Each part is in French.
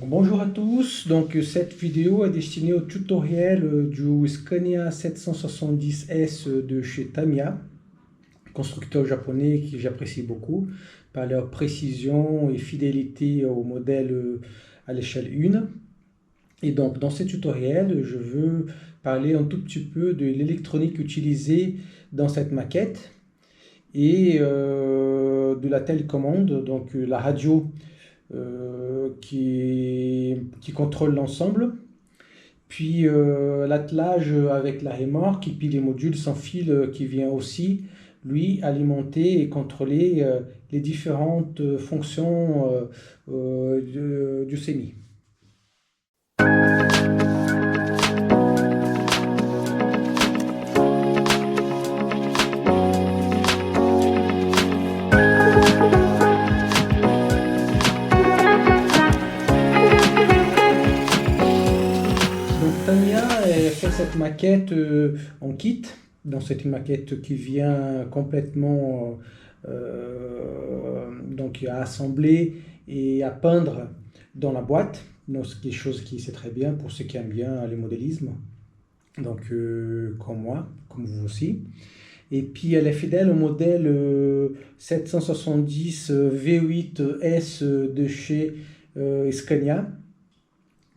Bonjour à tous, donc cette vidéo est destinée au tutoriel du Scania 770S de chez Tamiya, constructeur japonais que j'apprécie beaucoup par leur précision et fidélité au modèle à l'échelle 1. Et donc dans ce tutoriel, je veux parler un tout petit peu de l'électronique utilisée dans cette maquette et de la télécommande, donc la radio qui contrôle l'ensemble, puis l'attelage avec la remorque, et puis les modules sans fil qui vient aussi, lui, alimenter et contrôler les différentes fonctions du SEMI. Tamiya a fait cette maquette en kit. Donc c'est une maquette qui vient complètement donc à assembler et à peindre dans la boîte. Donc c'est quelque chose qui c'est très bien pour ceux qui aiment bien le modélisme. Donc comme moi, comme vous aussi. Et puis elle est fidèle au modèle 770 V8S de chez Scania,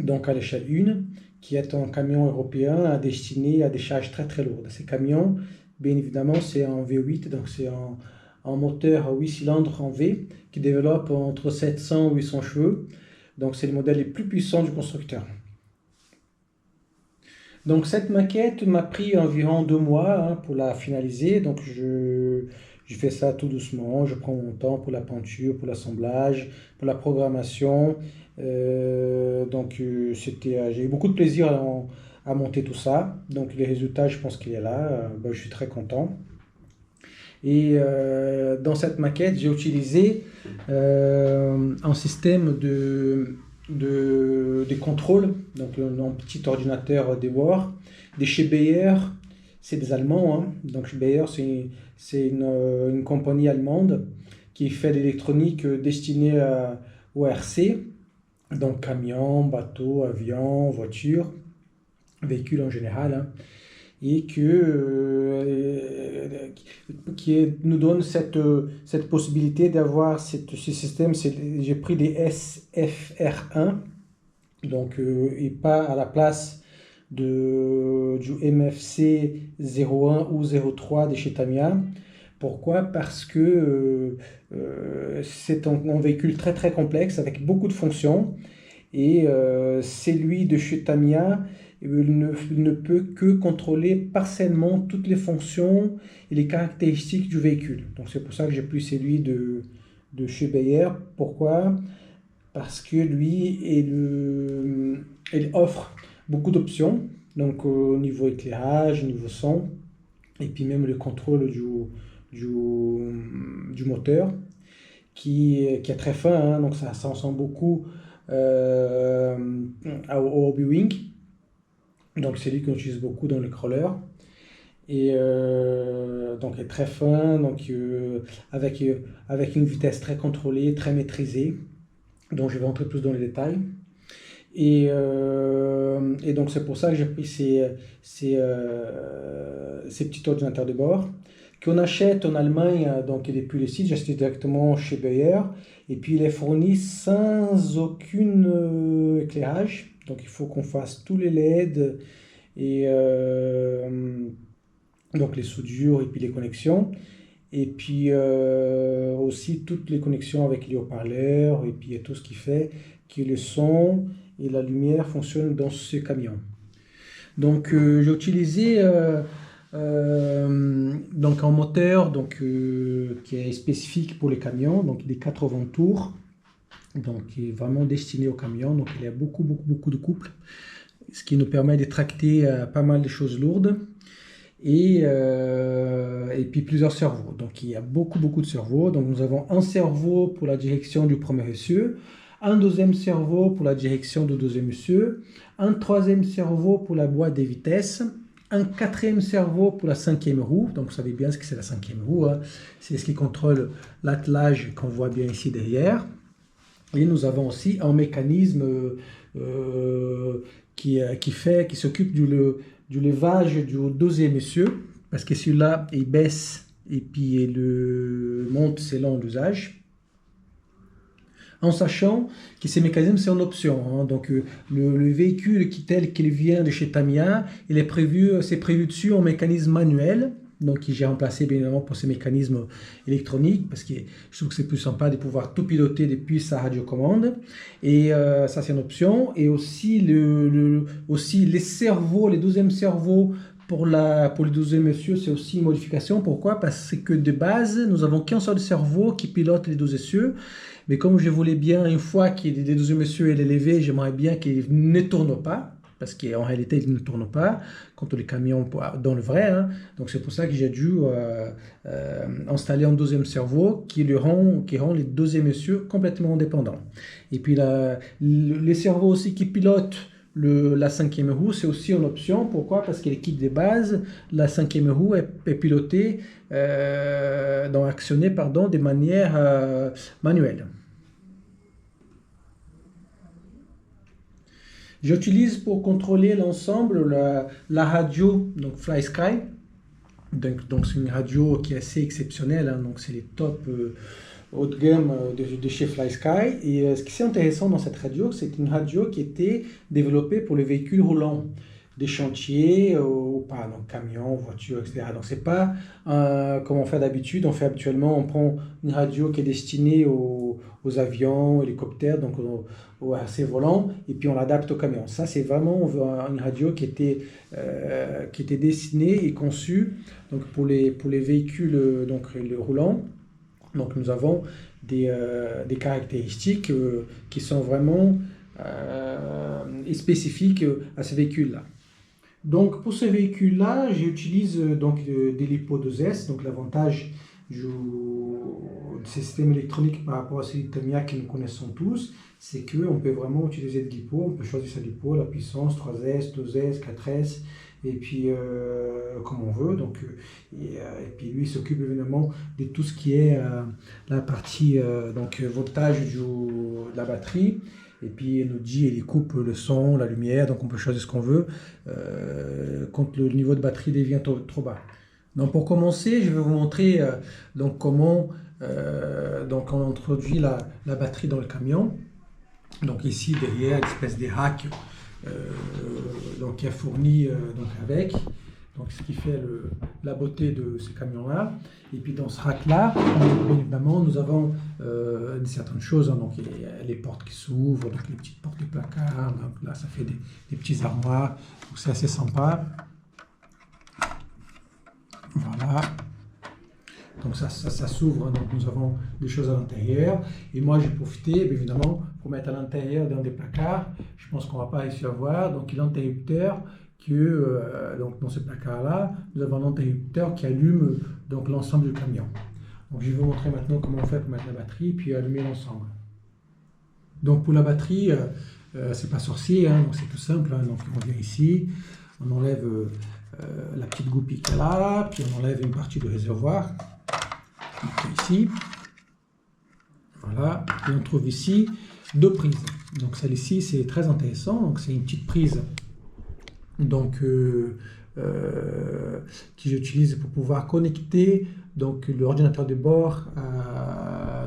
donc à l'échelle 1, qui est un camion européen destiné à des charges très très lourdes. Ces camions, bien évidemment, c'est en V8, donc c'est un moteur à 8 cylindres en V qui développe entre 700 et 800 chevaux. Donc c'est le modèle le plus puissant du constructeur. Donc cette maquette m'a pris environ 2 mois pour la finaliser. Donc je fais ça tout doucement, je prends mon temps pour la peinture, pour l'assemblage, pour la programmation. J'ai eu beaucoup de plaisir à monter tout ça. Donc les résultats, je pense qu'il est là. Je suis très content. Et dans cette maquette, j'ai utilisé un système de contrôle, donc un petit ordinateur de bord, de chez Bayer. C'est des Allemands, hein. Donc Bayer, c'est une compagnie allemande qui fait de l'électronique destinée au RC, donc camions, bateaux, avions, voitures, véhicules en général, hein, et qui nous donne cette possibilité d'avoir ce système. J'ai pris des SFR1, donc, et pas à la place du MFC 01 ou 03 de chez Tamiya. Pourquoi? Parce que c'est un véhicule très très complexe avec beaucoup de fonctions, et celui de chez Tamiya ne peut que contrôler partiellement toutes les fonctions et les caractéristiques du véhicule. Donc c'est pour ça que j'ai pris celui de chez Bayer. Pourquoi? Parce que lui, il offre beaucoup d'options, donc au niveau éclairage, au niveau son, et puis même le contrôle du moteur, qui est très fin, hein, donc ça ressemble beaucoup au Hobby-Wing. Donc c'est lui qu'on utilise beaucoup dans les crawlers. Et donc il est très fin, donc avec une vitesse très contrôlée, très maîtrisée. Donc je vais rentrer plus dans les détails. Et donc c'est pour ça que j'ai pris ces petits ordinateurs de bord qu'on achète en Allemagne. Donc depuis le site, j'achète directement chez Bayer, et puis il est fourni sans aucun éclairage. Donc il faut qu'on fasse tous les LED et donc les soudures et puis les connexions, et puis aussi toutes les connexions avec les haut-parleurs, et puis tout ce qui fait que le son et la lumière fonctionnent dans ce camion. Donc j'ai utilisé donc un moteur qui est spécifique pour les camions, donc des 80 tours, donc qui est vraiment destiné aux camions. Donc il y a beaucoup de couples, ce qui nous permet de tracter pas mal de choses lourdes, et puis plusieurs servos. Donc il y a beaucoup de servos. Donc nous avons un servo pour la direction du premier essieu, un deuxième servo pour la direction du deuxième essieu, un troisième servo pour la boîte des vitesses, un quatrième servo pour la cinquième roue. Donc vous savez bien ce que c'est la cinquième roue, hein. C'est ce qui contrôle l'attelage qu'on voit bien ici derrière. Et nous avons aussi un mécanisme qui s'occupe du levage du deuxième essieu, parce que celui-là, il baisse et puis il monte selon l'usage. En sachant que ces mécanismes, c'est en option. Hein. Donc, le véhicule tel qu'il vient de chez Tamiya, c'est prévu dessus en mécanisme manuel. Donc, j'ai remplacé bien évidemment pour ces mécanismes électroniques parce que je trouve que c'est plus sympa de pouvoir tout piloter depuis sa radiocommande. Et ça, c'est une option. Et aussi, aussi les cerveaux, les 12e cerveaux pour le 12e essieu, c'est aussi une modification. Pourquoi? Parce que de base, nous n'avons qu'un seul cerveau qui pilote les 12 essieux. Mais comme je voulais bien, une fois que les 12 essieux est élevé, j'aimerais bien qu'il ne tourne pas. Parce qu'en réalité, il ne tourne pas quand les camions dans le vrai. Hein. Donc c'est pour ça que j'ai dû installer un 12e cerveau qui rend les 12e essieux complètement indépendants. Et puis les cerveaux aussi qui pilotent la 5e roue, c'est aussi une option. Pourquoi? Parce que l'équipe de base, la 5e roue est pilotée, actionnée de manière manuelle. J'utilise pour contrôler l'ensemble la radio, donc FlySky. Donc c'est une radio qui est assez exceptionnelle, hein, donc c'est les top haut de gamme de chez FlySky. Et ce qui est intéressant dans cette radio, c'est une radio qui était développée pour les véhicules roulants, des chantiers ou pas, donc camions, voitures, etc. Donc c'est pas comme on fait d'habitude. On prend une radio qui est destinée aux avions, hélicoptères, donc à ces volants, et puis on l'adapte au camion. Ça, c'est vraiment une radio qui était destinée et conçue donc pour les véhicules donc le roulant. Donc nous avons des caractéristiques qui sont vraiment spécifiques à ces véhicules-là. Donc pour ce véhicule-là, j'utilise des LiPo 2S. Donc l'avantage du système électronique par rapport à celui de Tamiya que nous connaissons tous, c'est qu'on peut vraiment utiliser de LiPo. On peut choisir sa LiPo, la puissance 3S, 2S, 4S, et puis comme on veut. Donc, et puis lui il s'occupe évidemment de tout ce qui est la partie voltage de la batterie. Et puis il nous dit, il coupe le son, la lumière, donc on peut choisir ce qu'on veut quand le niveau de batterie devient trop bas. Donc pour commencer, je vais vous montrer comment on introduit la batterie dans le camion. Donc ici derrière, une espèce de rack qui est fourni avec. Donc ce qui fait la beauté de ce camion-là. Et puis dans ce rack-là, bien évidemment, nous avons certaines choses. Hein, donc les portes qui s'ouvrent, donc les petites portes de placard. Donc là, ça fait des petits armoires. Donc c'est assez sympa. Voilà. Donc ça s'ouvre, donc nous avons des choses à l'intérieur. Et moi j'ai profité, bien évidemment, pour mettre à l'intérieur dans des placards. Je pense qu'on ne va pas réussir à voir. Donc l'interrupteur, dans ce placard-là, nous avons un interrupteur qui allume l'ensemble du camion. Donc je vais vous montrer maintenant comment on fait pour mettre la batterie puis allumer l'ensemble. Donc pour la batterie, c'est pas sorcier, hein, donc c'est tout simple. Hein, donc on vient ici, on enlève la petite goupille qu'il y a là, puis on enlève une partie du réservoir. Ici, voilà, et on trouve ici deux prises. Donc celle-ci c'est très intéressant, donc c'est une petite prise que j'utilise pour pouvoir connecter l'ordinateur de bord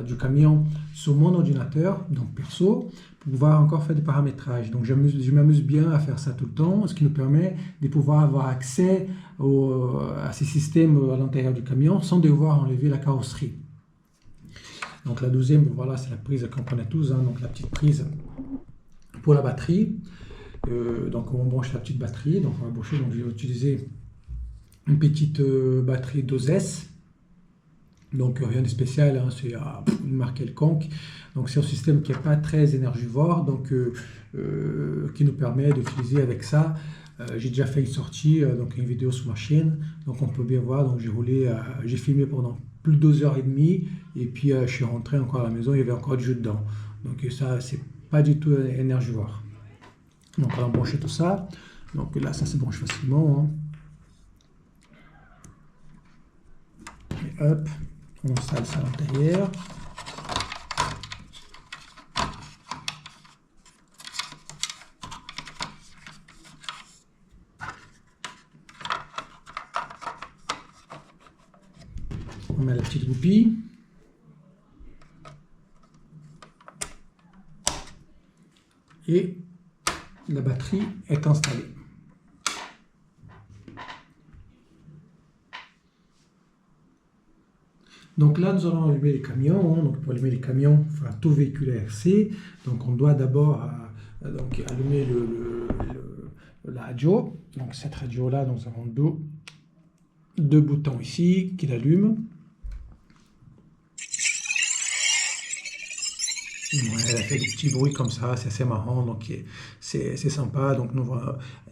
du camion sur mon ordinateur, donc perso, pour pouvoir encore faire des paramétrages. Donc je m'amuse bien à faire ça tout le temps, ce qui nous permet de pouvoir avoir accès à ces systèmes à l'intérieur du camion sans devoir enlever la carrosserie. Donc la deuxième, voilà, c'est la prise qu'on connaît tous, hein, donc la petite prise pour la batterie. Donc on branche la petite batterie, donc on va brancher, donc je vais utiliser une petite batterie 2S. Donc rien de spécial, hein, c'est une marque quelconque. Donc c'est un système qui n'est pas très énergivore, donc qui nous permet d'utiliser avec ça. J'ai déjà fait une sortie, une vidéo sur ma chaîne, donc on peut bien voir. Donc j'ai filmé pendant plus de 2h30 et puis je suis rentré encore à la maison, il y avait encore du jus dedans. Donc ça c'est pas du tout énergivore. Donc on va brancher tout ça. Donc là ça se branche facilement. Hein. Et hop. On installe ça à l'intérieur. met la petite goupille. Et la batterie est installée. Donc là, nous allons allumer les camions. Donc pour allumer les camions, enfin tout véhicule RC. Donc on doit d'abord donc allumer la radio. Donc cette radio-là, nous avons deux boutons ici qui l'allument. Ouais, elle a fait des petits bruits comme ça, c'est assez marrant, donc c'est sympa. Donc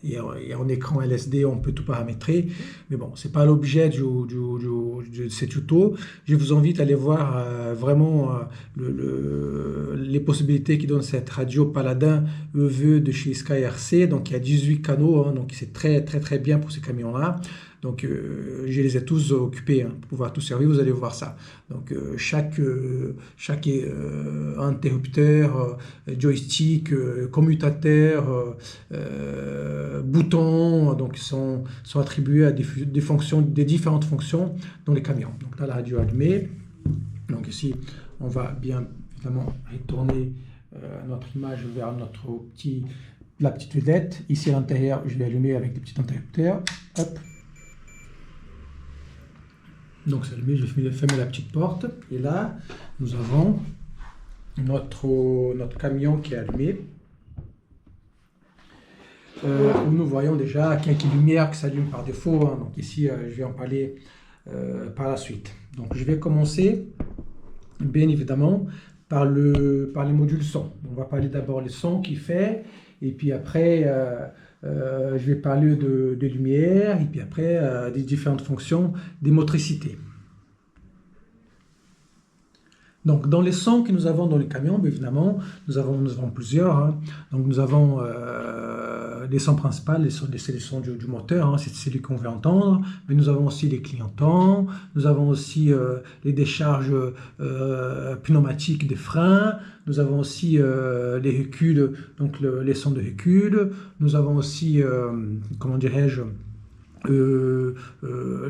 il y a un écran LSD, on peut tout paramétrer, mais bon, c'est pas l'objet de ce tuto. Je vous invite à aller voir vraiment les possibilités que donne cette radio Paladin EV de chez SkyRC. Donc il y a 18 canaux, hein, donc c'est très bien pour ces camions-là. Donc je les ai tous occupés, hein, pour pouvoir tout servir, vous allez voir ça. Donc chaque interrupteur, joystick, commutateur, boutons, donc sont attribués à des fonctions, des différentes fonctions dans les camions. Donc là, la radio allumée. Donc ici, on va bien évidemment retourner notre image vers la petite vedette. Ici à l'intérieur, je vais allumer avec des petits interrupteurs. Hop. Donc c'est allumé, je vais fermer la petite porte. Et là, nous avons notre camion qui est allumé. Où nous voyons déjà quelques lumières qui s'allument par défaut. Hein. Donc ici, je vais en parler par la suite. Donc je vais commencer, bien évidemment, par les modules son. On va parler d'abord les sons qu'il fait. Et puis après, je vais parler de lumière. Et puis après, des différentes fonctions des motricités. Donc, dans les sons que nous avons dans le camion, bien évidemment, nous avons plusieurs. Hein. Donc, nous avons les sons principaux, c'est les sons du moteur, hein, c'est celui qu'on veut entendre. Mais nous avons aussi les clignotants, nous avons aussi les décharges pneumatiques des freins, nous avons aussi les reculs, donc les sons de recul. Nous avons aussi, comment dirais-je,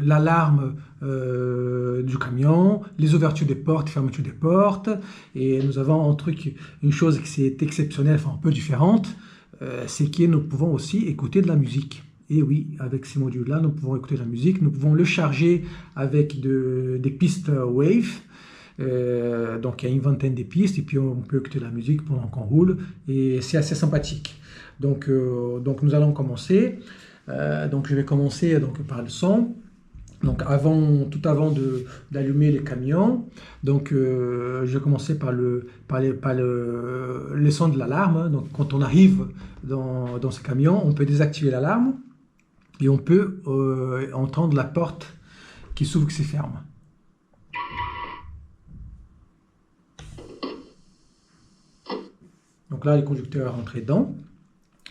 l'alarme du camion, les ouvertures des portes, fermetures des portes, et nous avons une chose qui est exceptionnelle, enfin un peu différente, c'est que nous pouvons aussi écouter de la musique. Et oui, avec ces modules-là, nous pouvons écouter de la musique, nous pouvons le charger avec des pistes Wave. Donc il y a une vingtaine de pistes, et puis on peut écouter de la musique pendant qu'on roule, et c'est assez sympathique. Donc nous allons commencer. Donc je vais commencer par le son. Donc tout avant d'allumer les camions, donc je vais commencer par le son de l'alarme. Donc quand on arrive dans ce camion, on peut désactiver l'alarme et on peut entendre la porte qui s'ouvre, qui se ferme. Donc là, le conducteur est rentré dedans.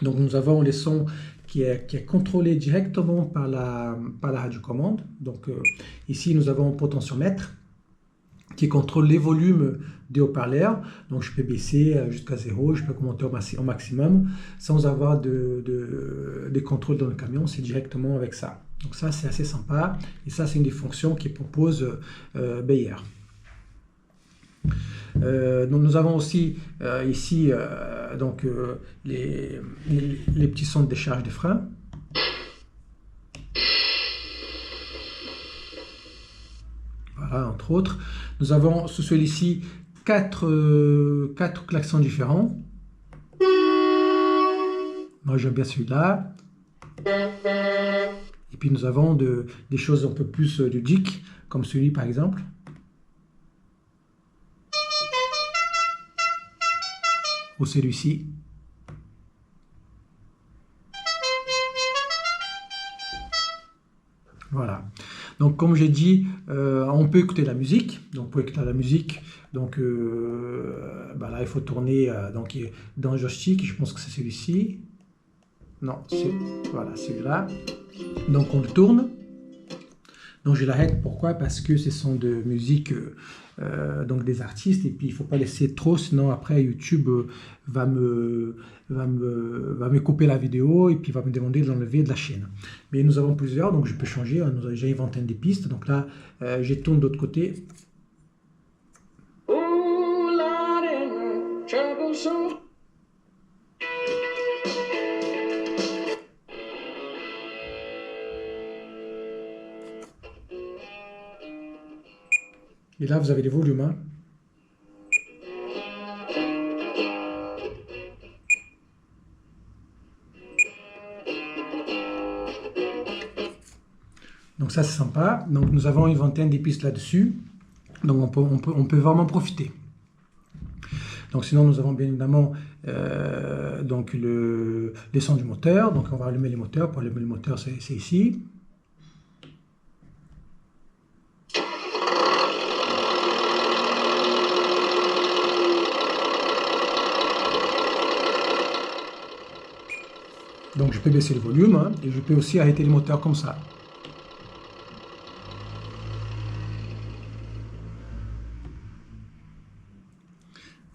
Donc nous avons les sons qui est contrôlé directement par la radiocommande. Donc ici, nous avons un potentiomètre qui contrôle les volumes des haut-parleurs. Donc je peux baisser jusqu'à 0, je peux monter au maximum sans avoir des contrôles dans le camion, c'est directement avec ça. Donc ça, c'est assez sympa. Et ça, c'est une des fonctions qui propose Beyer. Donc nous avons aussi ici les petits sons de décharge des freins. Voilà, entre autres. Nous avons sous celui-ci quatre klaxons différents. Moi j'aime bien celui-là. Et puis nous avons des choses un peu plus ludiques, comme celui par exemple. Ou celui-ci. Voilà. Donc comme j'ai dit, on peut écouter la musique. Donc pour écouter la musique, donc là il faut tourner dans le joystick. Je pense que c'est celui-ci. Non, c'est voilà celui-là. Donc on le tourne. Donc je l'arrête, pourquoi? Parce que ce sont de musique, donc des artistes, et puis il ne faut pas laisser trop, sinon après YouTube va me couper la vidéo, et puis va me demander de l'enlever de la chaîne. Mais nous avons plusieurs, donc je peux changer, hein. J'ai une vingtaine de pistes, donc là je tourne de l'autre côté. Et là vous avez les volumes, hein. Donc ça c'est sympa. Donc nous avons une vingtaine de pistes là-dessus. Donc on peut vraiment profiter. Donc sinon nous avons bien évidemment donc les sons du moteur. Donc on va allumer les moteurs. Pour allumer le moteur c'est ici. Donc je peux baisser le volume, hein, et je peux aussi arrêter le moteur comme ça.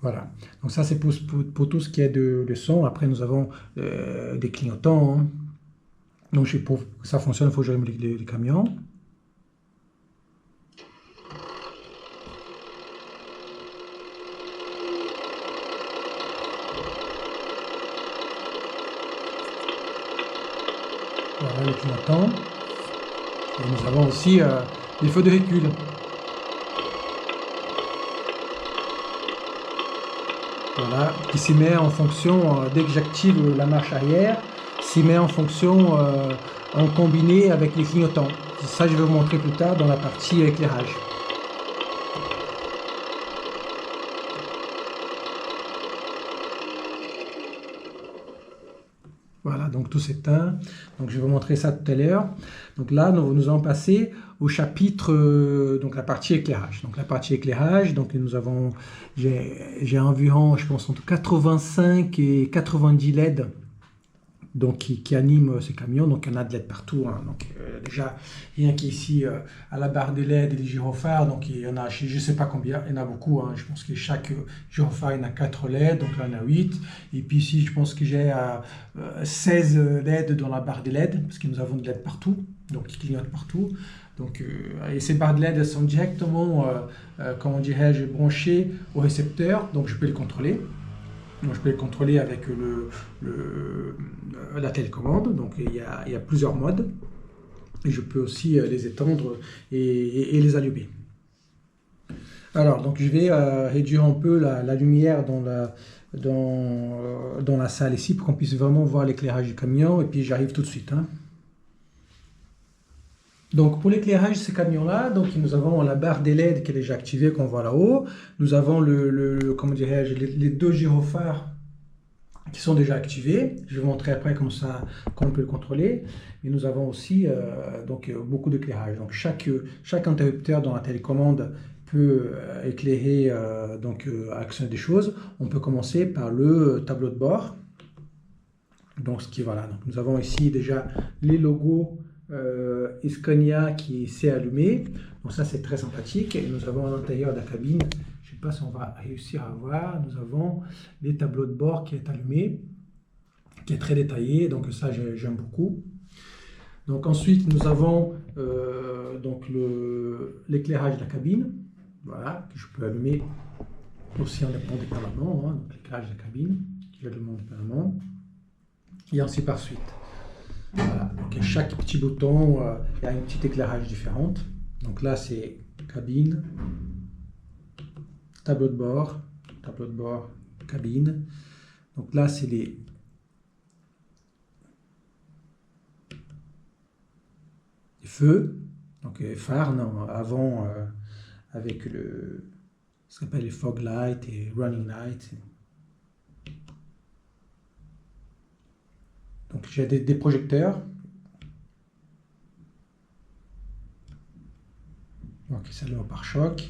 Voilà, donc ça c'est pour tout ce qui est de son. Après nous avons des clignotants, hein. Donc pour que ça fonctionne, il faut que j'allume les camions. Voilà les clignotants. Et nous avons aussi les feux de recul. Voilà, qui s'y met en fonction, dès que j'active la marche arrière, s'y met en fonction en combiné avec les clignotants. Ça, je vais vous montrer plus tard dans la partie éclairage. Voilà, donc tout s'éteint. Donc je vais vous montrer ça tout à l'heure. Donc là, nous allons passer au chapitre, donc la partie éclairage. Donc la partie éclairage, donc nous avons, j'ai environ, je pense, entre 85 et 90 LED donc qui animent ces camions. Donc il y en a de LED partout, hein. Donc déjà, rien qu'ici, à la barre des LED et des gyrophares, donc il y en a, je ne sais pas combien, il y en a beaucoup, hein. Je pense que chaque gyrophare, il y en a 4 LED, donc là il y en a 8. Et puis ici, je pense que j'ai 16 LED dans la barre des LED, parce que nous avons des LED partout, donc qui clignotent partout. Donc, et ces barres de LED, elles sont directement, comment dirais-je, branchées au récepteur, donc je peux les contrôler. Donc, je peux les contrôler avec la télécommande. Donc il y a plusieurs modes. Et je peux aussi les étendre et les allumer. Alors, donc je vais réduire un peu la lumière dans la salle ici pour qu'on puisse vraiment voir l'éclairage du camion. Et puis j'arrive tout de suite, hein. Donc pour l'éclairage de ces camions-là, donc nous avons la barre des LED qui est déjà activée, qu'on voit là-haut. Nous avons comment dirais-je, les 2 gyrophares qui sont déjà activés. Je vais vous montrer après comment on peut le contrôler. Mais nous avons aussi donc beaucoup d'éclairage. Donc chaque interrupteur dans la télécommande peut éclairer, actionner des choses. On peut commencer par le tableau de bord. Donc voilà. Donc nous avons ici déjà les logos Scania qui s'est allumé. Donc ça c'est très sympathique. Et nous avons à l'intérieur de la cabine, je ne sais pas si on va réussir à voir, nous avons les tableaux de bord qui est allumé, qui est très détaillé. Donc ça j'aime beaucoup. Donc ensuite nous avons l'éclairage de la cabine, voilà, que je peux allumer aussi indépendamment, hein. Donc l'éclairage de la cabine qui allume indépendamment, et ainsi par suite. Voilà, donc chaque petit bouton, il y a un petit éclairage différent. Donc là c'est cabine, tableau de bord, cabine. Donc là c'est les feux, donc les phares, non, avant avec ce qu'on appelle les fog lights et running lights. Donc j'ai des projecteurs. Donc ils s'allument par choc.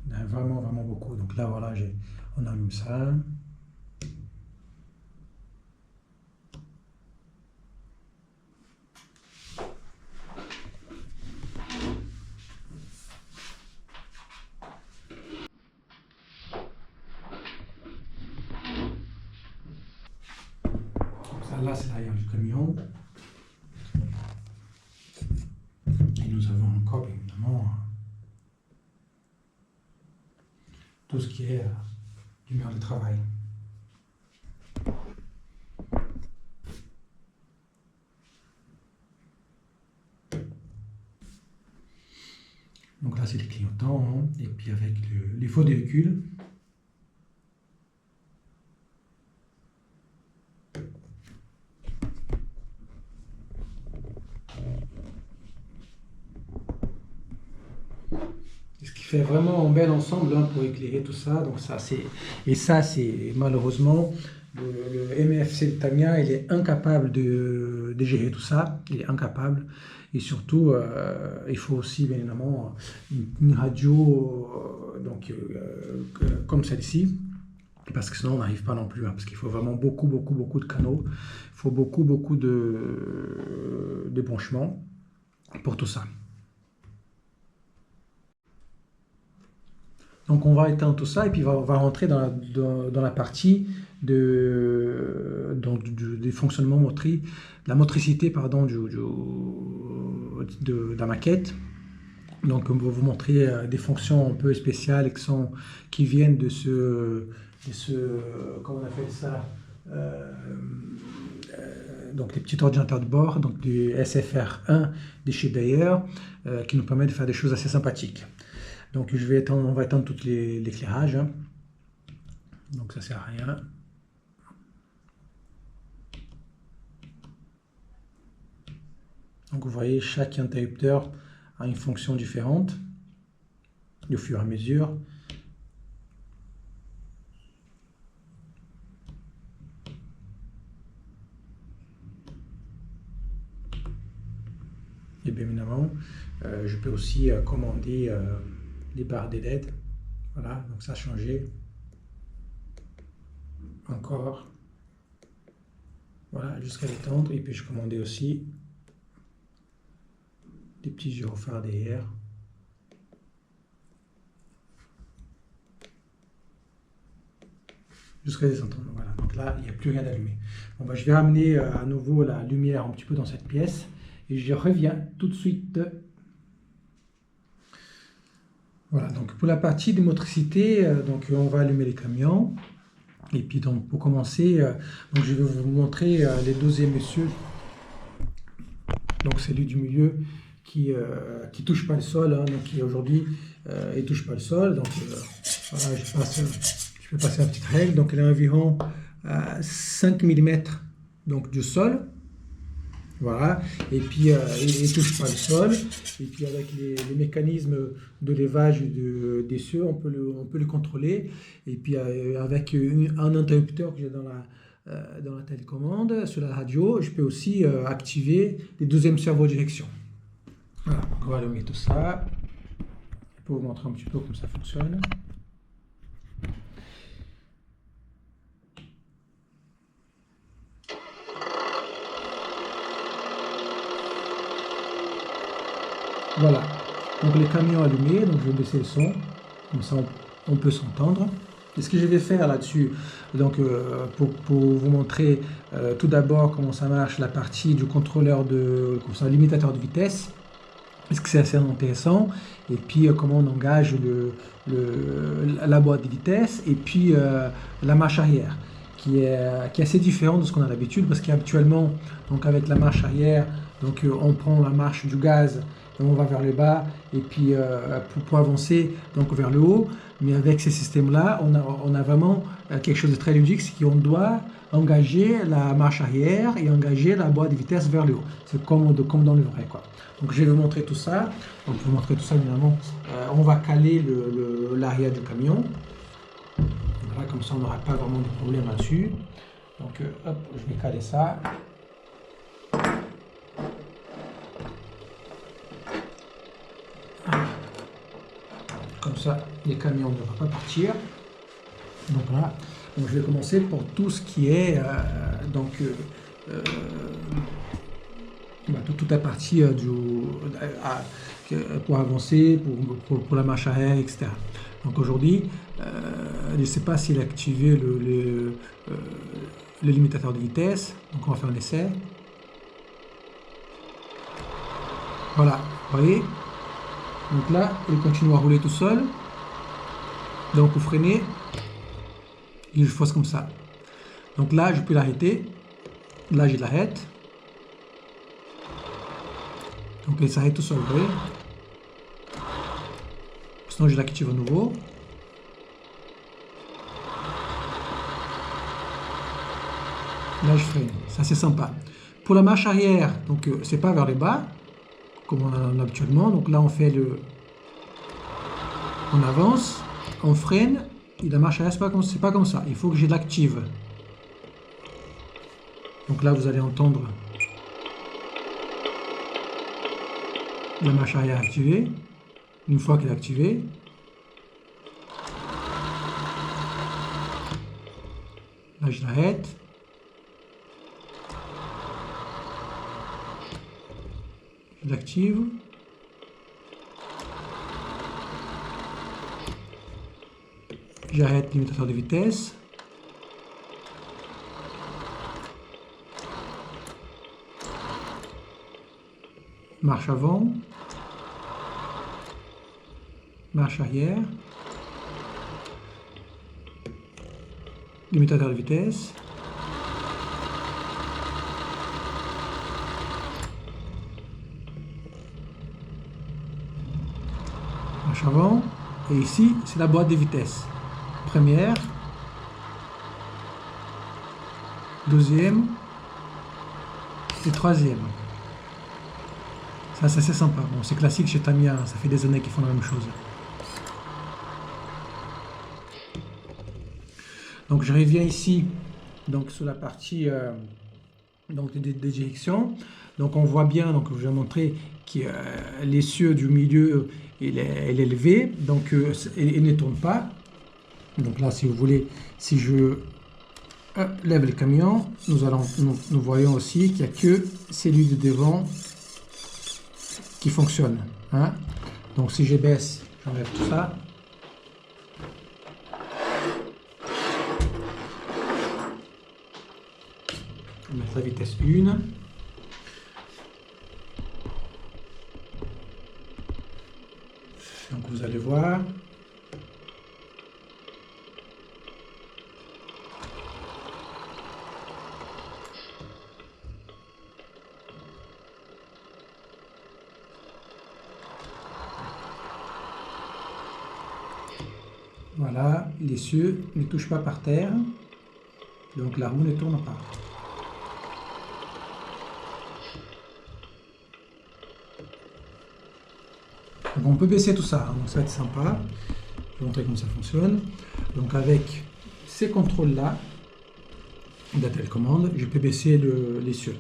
Il y en a vraiment beaucoup. Donc là voilà, on allume ça. là c'est l'arrière du camion. Et nous avons encore, bien évidemment, tout ce qui est lumière de travail. Donc là, c'est les clignotants, hein, et puis avec les faux véhicules. Ce qui fait vraiment un bel ensemble hein, pour éclairer tout ça. Donc ça, c'est malheureusement le MFC de Tamiya, il est incapable de gérer tout ça. Il est incapable. Et surtout, il faut aussi, bien évidemment, une radio comme celle-ci. Parce que sinon, on n'arrive pas non plus. Hein, parce qu'il faut vraiment beaucoup de canaux. Il faut beaucoup de branchements pour tout ça. Donc on va éteindre tout ça et puis on va rentrer dans la partie des fonctionnements motrices, la motricité pardon, de la maquette. Donc on va vous montrer des fonctions un peu spéciales qui viennent de ce comment on appelle ça, donc les petits ordinateurs de bord, donc du SFR1 de chez Bayer, qui nous permet de faire des choses assez sympathiques. Donc on va éteindre tout l'éclairage. Hein. Donc ça sert à rien. Donc vous voyez, chaque interrupteur a une fonction différente au fur et à mesure. Et bien évidemment, je peux aussi commander les barres des LED. Voilà, donc ça a changé. Encore. Voilà, jusqu'à l'étendre. Et puis je commandais aussi des petits gyrophares derrière. Jusqu'à les entendre. Voilà, donc là, il n'y a plus rien d'allumé. Bon, je vais ramener à nouveau la lumière un petit peu dans cette pièce. Et je reviens tout de suite. Voilà, donc pour la partie de motricité, donc on va allumer les camions. Et puis donc pour commencer, donc je vais vous montrer les deux messieurs. Donc celui du milieu qui touche pas le sol, hein, donc qui aujourd'hui il touche pas le sol. Donc voilà, je peux passer la petite règle. Donc elle est environ 5 mm donc du sol. Voilà, et puis il ne touche pas le sol, et puis avec les mécanismes de levage des cieux, on peut le contrôler, et puis avec un interrupteur que j'ai dans la télécommande, sur la radio, je peux aussi activer les deuxièmes servos de direction. Voilà, donc on va allumer tout ça, pour vous montrer un petit peu comment ça fonctionne. Voilà, donc les camions allumés, donc je vais baisser le son, comme ça on peut s'entendre. Et ce que je vais faire là-dessus, donc pour vous montrer tout d'abord comment ça marche, la partie du contrôleur limitateur de vitesse, parce que c'est assez intéressant, et puis comment on engage la boîte de vitesse, et puis la marche arrière, qui est assez différent de ce qu'on a d'habitude, parce qu'habituellement, donc avec la marche arrière, donc on prend la marche du gaz, on va vers le bas et puis pour avancer donc vers le haut, mais avec ces systèmes là on a vraiment quelque chose de très ludique, c'est qu'on doit engager la marche arrière et engager la boîte de vitesse vers le haut, c'est comme dans le vrai quoi. Donc je vais vous montrer tout ça. Donc pour vous montrer tout ça évidemment on va caler l'arrière du camion, voilà, comme ça on n'aura pas vraiment de problème là-dessus. Donc hop, je vais caler ça. Comme ça, les camions ne vont pas partir. Donc voilà. Donc je vais commencer pour tout ce qui est toute la partie pour avancer, pour la marche arrière, etc. Donc aujourd'hui, je ne sais pas s'il a activé le limitateur de vitesse. Donc on va faire un essai. Voilà, vous voyez. Donc là, il continue à rouler tout seul. Donc vous freinez, il force comme ça. Donc là, je peux l'arrêter. Là, je l'arrête. Donc il s'arrête tout seul, vous voyez. Sinon, je l'active à nouveau. Là, je freine. Ça, c'est sympa. Pour la marche arrière, donc c'est pas vers le bas, comme on a habituellement. Donc là, on fait le... On avance, on freine, et la marche arrière, c'est pas comme ça. Il faut que je l'active. Donc là, vous allez entendre la marche arrière activée. Une fois qu'elle est activée, là, je l'arrête. Je l'active. J'arrête limitateur de vitesse. Marche avant. Marche arrière. Limitateur de vitesse. Marche avant. Et ici, c'est la boîte de vitesse. Première. Deuxième. Et troisième. Ça, c'est assez sympa. Bon, c'est classique chez Tamiya. Ça fait des années qu'ils font la même chose. Donc je reviens ici donc sur la partie donc des directions. Donc on voit bien, donc je vais montrer que l'essieu du milieu il est élevé, donc il ne tourne pas. Donc là, si vous voulez, si je lève le camion, nous voyons aussi qu'il n'y a que celui de devant qui fonctionne. Hein. Donc si je baisse, j'enlève tout ça. Je vais mettre la vitesse 1. Donc vous allez voir. Voilà, l'essieu ne touche pas par terre, donc la roue ne tourne pas. Donc on peut baisser tout ça, hein, donc ça va être sympa. Je vais vous montrer comment ça fonctionne. Donc avec ces contrôles-là, de telle commande, je peux baisser l'essieu.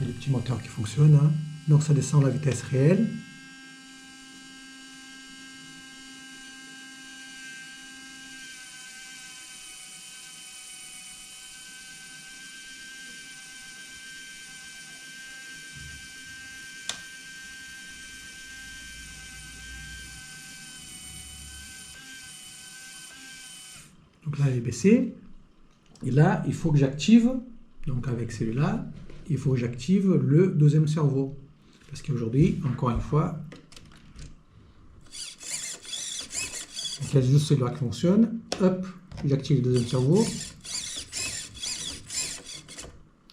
Il y a le petit moteur qui fonctionne, hein. Donc ça descend à la vitesse réelle. Donc là, elle est baissée. Et là, il faut que j'active, donc avec celui-là, il faut que j'active le deuxième cerveau. Parce qu'aujourd'hui, encore une fois, il y a juste celui-là qui fonctionne. Hop, j'active le deuxième cerveau.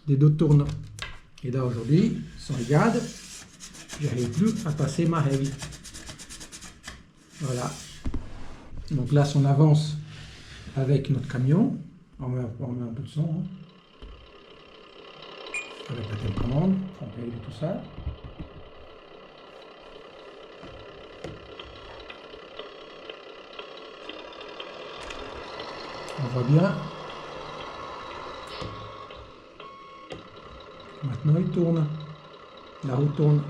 Les deux tournent. Et là, aujourd'hui, si on regarde, j'arrive plus à passer ma heavy. Voilà. Donc là, si on avance avec notre camion, on met un peu de son, hein. Avec la télécommande, on peut régler tout ça. On voit bien. Maintenant il tourne. La roue tourne.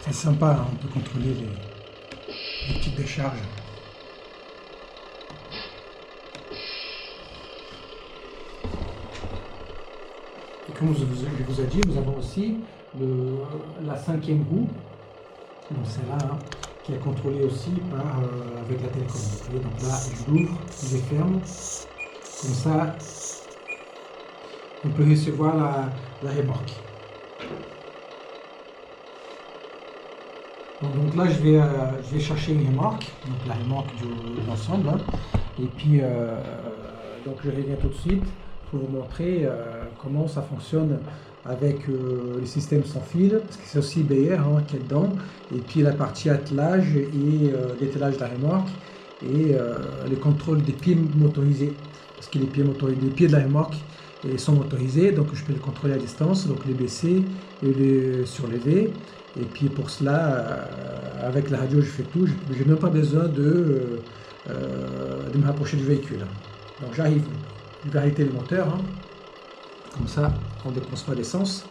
C'est sympa, hein, on peut contrôler les petites décharges. Et comme je vous ai dit, nous avons aussi la 5e roue, donc celle-là, hein, qui est contrôlée aussi avec la télécommande. Donc là, je l'ouvre, je ferme, comme ça, on peut recevoir la remorque. Donc là, je vais chercher une remorque, donc la remorque de l'ensemble, hein. Et puis, donc je reviens tout de suite pour vous montrer comment ça fonctionne avec le système sans fil, parce que c'est aussi BR hein, qui est dedans, et puis la partie attelage et l'étalage de la remorque, et le contrôle des pieds motorisés, parce que les pieds de la remorque sont motorisés, donc je peux les contrôler à distance, donc les baisser et les surlever. Et puis pour cela, avec la radio, je fais tout. Je n'ai même pas besoin de me rapprocher du véhicule. Donc j'arrive, je vais arrêter le moteur. Hein. Comme ça, on ne dépense pas d'essence.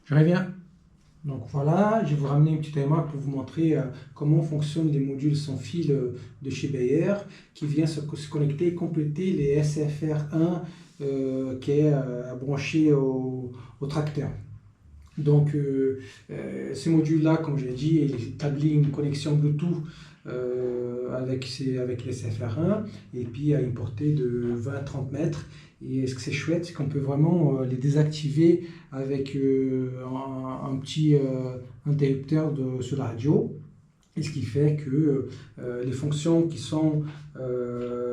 Je reviens. Donc voilà, je vais vous ramener une petite remarque pour vous montrer comment fonctionnent les modules sans fil de chez Bayer qui vient se connecter et compléter les SFR1 qui est branché au tracteur. Donc ces modules-là, comme je l'ai dit, il établit une connexion Bluetooth avec les SFR1 et puis à une portée de 20-30 mètres. Et ce que c'est chouette, c'est qu'on peut vraiment les désactiver avec un petit interrupteur sur la radio. Et ce qui fait que les fonctions qui sont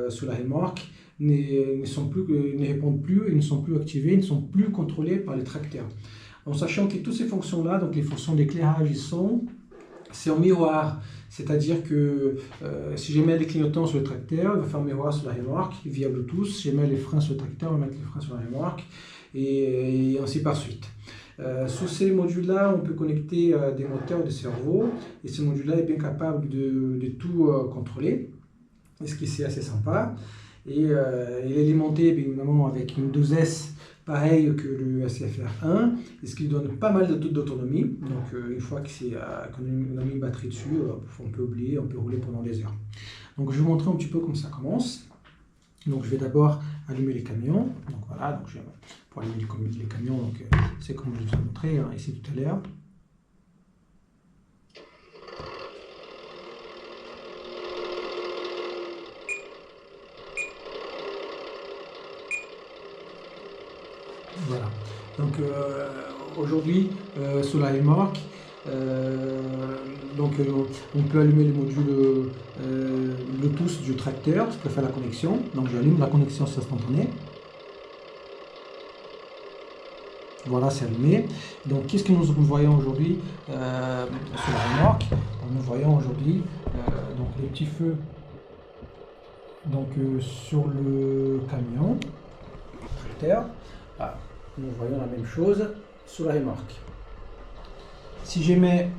sur la remorque ne répondent plus, et ne sont plus activées, ne sont plus contrôlées par les tracteurs. En sachant que toutes ces fonctions-là, donc les fonctions d'éclairage et son, c'est en miroir. C'est-à-dire que si je mets les clignotants sur le tracteur, il va faire un miroir sur la remorque via Bluetooth. Si je mets les freins sur le tracteur, il va mettre les freins sur la remorque et ainsi par suite. Sur ces modules-là, on peut connecter des moteurs de cerveau et ce module-là est bien capable de tout contrôler, ce qui est assez sympa. Et il est alimenté bien évidemment avec une 12S pareil que le SFR1, et ce qui donne pas mal d'autonomie. Donc une fois qu'on a mis une batterie dessus, on peut oublier, on peut rouler pendant des heures. Donc je vais vous montrer un petit peu comment ça commence. Donc je vais d'abord allumer les camions. Donc voilà, donc pour allumer les camions, c'est comme je vous ai montré hein, ici tout à l'heure. Voilà. Donc aujourd'hui sur la remorque, on peut allumer le module Bluetooth du tracteur pour faire la connexion. Donc j'allume, la connexion c'est instantané. Voilà, c'est allumé. Donc qu'est-ce que nous voyons aujourd'hui sur la remorque? Nous voyons aujourd'hui donc les petits feux donc sur le camion tracteur. Ah, nous voyons la même chose sur la remorque. Si je mets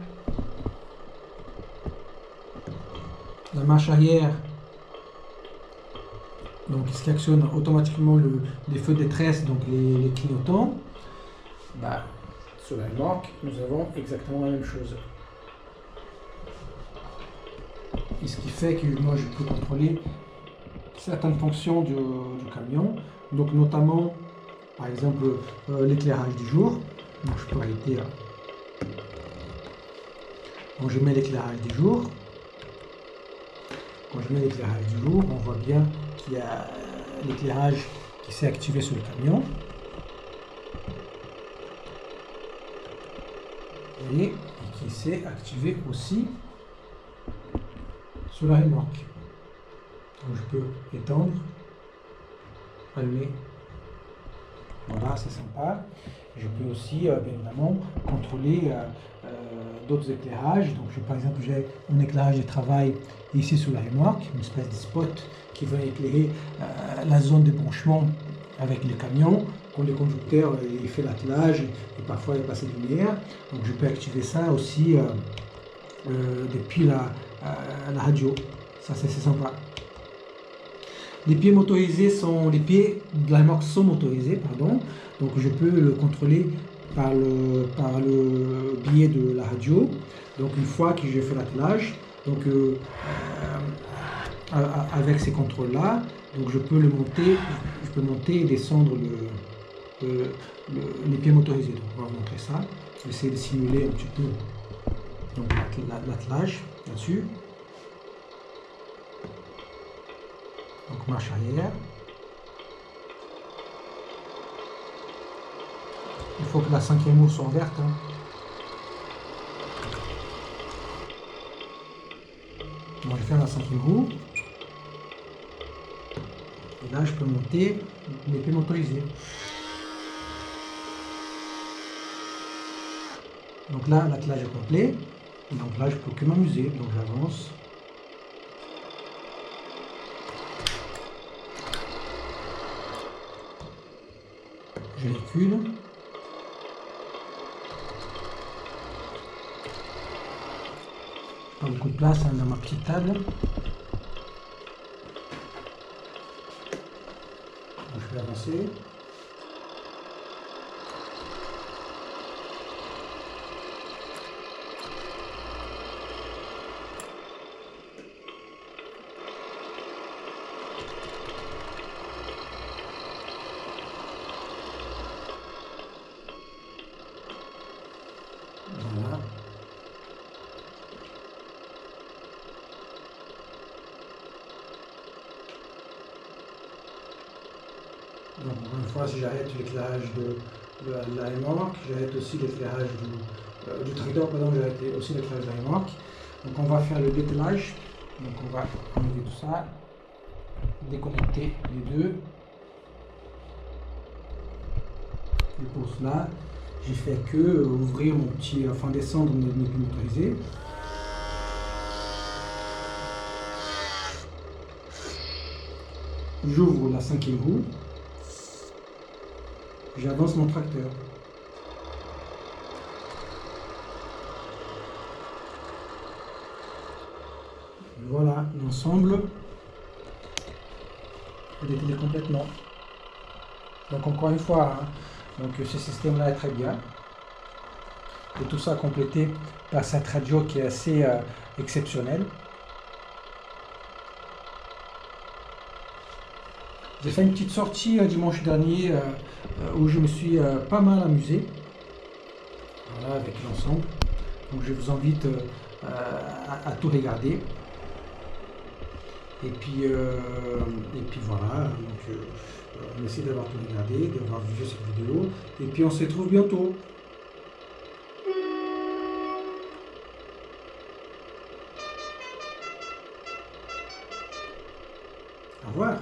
la marche arrière, donc ce qui actionne automatiquement les feux de détresse, donc les clignotants, sur la remorque, nous avons exactement la même chose. Et ce qui fait que moi je peux contrôler certaines fonctions du camion, donc notamment par exemple l'éclairage du jour. Donc je peux arrêter là. Donc je mets l'éclairage du jour. Quand je mets l'éclairage du jour, on voit bien qu'il y a l'éclairage qui s'est activé sur le camion. Et qui s'est activé aussi sur la remorque. Donc je peux étendre, allumer. Voilà, c'est sympa. Je peux aussi, bien évidemment, contrôler d'autres éclairages. Donc, par exemple, j'ai un éclairage de travail ici sur la remorque, une espèce de spot qui va éclairer la zone de branchement avec le camion. Quand le conducteur il fait l'attelage, et parfois il passe de lumière. Donc, je peux activer ça aussi depuis la radio. Ça, c'est sympa. Les pieds motorisés sont, les pieds de la remorque sont motorisés, pardon. Donc je peux le contrôler par le biais de la radio. Donc une fois que j'ai fait l'attelage, donc avec ces contrôles-là, donc je peux monter et descendre les pieds motorisés. Donc on va vous montrer ça. Je vais essayer de simuler un petit peu l'attelage là-dessus. Donc marche arrière. Il faut que la 5e roue soit verte. Hein. Bon, je ferme la 5e roue. Et là, je peux monter mes pieds motorisés. Donc là, l'attelage est complet. Et donc là, je peux que m'amuser. Donc j'avance. Je recule. Pas beaucoup de place hein, dans ma petite table. Donc, je vais avancer. Voilà. Donc encore une fois, si j'arrête l'éclairage de la remorque, j'arrête aussi l'éclairage du tracteur, pardon, j'arrête aussi l'éclairage de la remorque. Donc on va faire le dételage. Donc on va enlever tout ça, déconnecter les deux. Et pour cela, j'ai fait que ouvrir mon petit, enfin descendre mes pieds motorisés. J'ouvre la 5e roue. J'avance mon tracteur. Voilà, l'ensemble est dételé complètement. Donc encore une fois, hein, donc ce système-là est très bien. Et tout ça complété par cette radio qui est assez exceptionnelle. J'ai fait une petite sortie dimanche dernier où je me suis pas mal amusé. Voilà, avec l'ensemble. Donc je vous invite à tout regarder. Et puis voilà. Donc, merci d'avoir tout regardé, d'avoir vu cette vidéo. Et puis on se retrouve bientôt. Au revoir.